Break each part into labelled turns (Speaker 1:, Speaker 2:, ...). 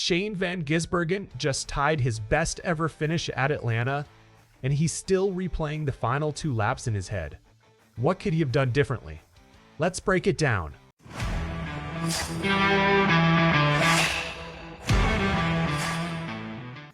Speaker 1: Shane van Gisbergen just tied his best ever finish at Atlanta, and he's still replaying the final 2 laps in his head. What could he have done differently? Let's break it down.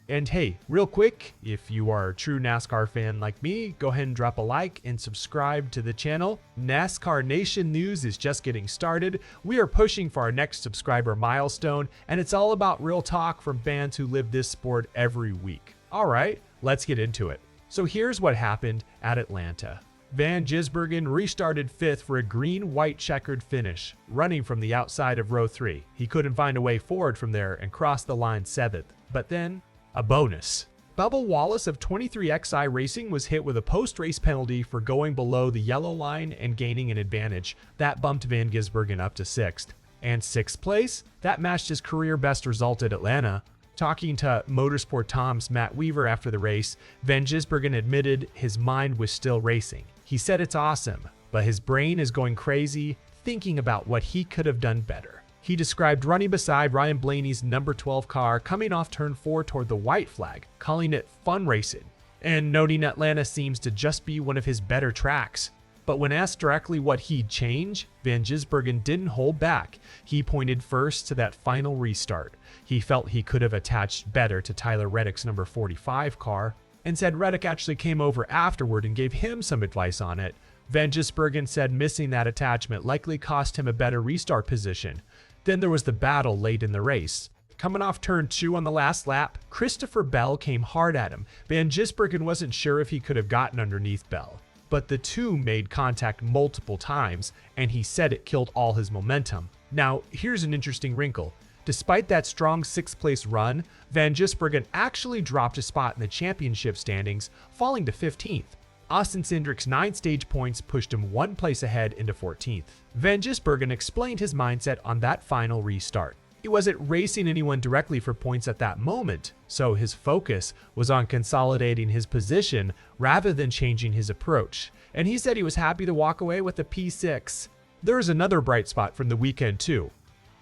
Speaker 1: And hey, real quick, if you are a true NASCAR fan like me, go ahead and drop a like and subscribe to the channel. NASCAR Nation news is just getting started. We are pushing for our next subscriber milestone, and it's all about real talk from fans who live this sport every week. All right, let's get into it. So here's what happened at Atlanta. Van Gisbergen restarted 5th for a green-white-checkered finish, running from the outside of row 3. He couldn't find a way forward from there and crossed the line 7th, but then a bonus. Bubba Wallace of 23XI Racing was hit with a post-race penalty for going below the yellow line and gaining an advantage. That bumped Van Gisbergen up to 6th. And 6th place? That matched his career best result at Atlanta. Talking to Motorsport Tom's Matt Weaver after the race, Van Gisbergen admitted his mind was still racing. He said it's awesome, but his brain is going crazy thinking about what he could have done better. He described running beside Ryan Blaney's number 12 car coming off turn 4 toward the white flag, calling it fun racing, and noting Atlanta seems to just be one of his better tracks. But when asked directly what he'd change, Van Gisbergen didn't hold back. He pointed first to that final restart. He felt he could have attached better to Tyler Reddick's number 45 car, and said Reddick actually came over afterward and gave him some advice on it. Van Gisbergen said missing that attachment likely cost him a better restart position. Then there was the battle late in the race. Coming off turn 2 on the last lap, Christopher Bell came hard at him. Van Gisbergen wasn't sure if he could have gotten underneath Bell, but the two made contact multiple times, and he said it killed all his momentum. Now, here's an interesting wrinkle. Despite that strong 6th place run, Van Gisbergen actually dropped a spot in the championship standings, falling to 15th. Austin Cindric's 9 stage points pushed him 1 place ahead into 14th. Van Gisbergen explained his mindset on that final restart. He wasn't racing anyone directly for points at that moment, so his focus was on consolidating his position rather than changing his approach, and he said he was happy to walk away with a P6. There is another bright spot from the weekend too: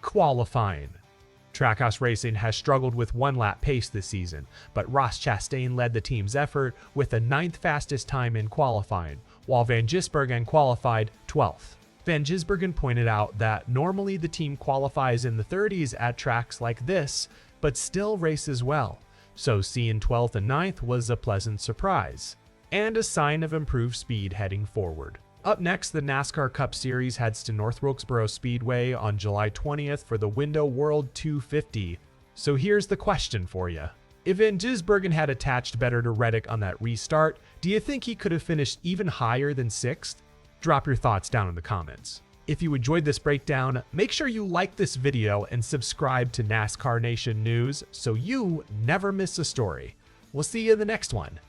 Speaker 1: qualifying. Trackhouse Racing has struggled with 1-lap pace this season, but Ross Chastain led the team's effort with the 9th fastest time in qualifying, while Van Gisbergen qualified 12th. Van Gisbergen pointed out that normally the team qualifies in the 30s at tracks like this, but still races well, so seeing 12th and 9th was a pleasant surprise, and a sign of improved speed heading forward. Up next, the NASCAR Cup Series heads to North Wilkesboro Speedway on July 20th for the Window World 250. So here's the question for you. If Van Gisbergen had attached better to Reddick on that restart, do you think he could have finished even higher than 6th? Drop your thoughts down in the comments. If you enjoyed this breakdown, make sure you like this video and subscribe to NASCAR Nation News so you never miss a story. We'll see you in the next one.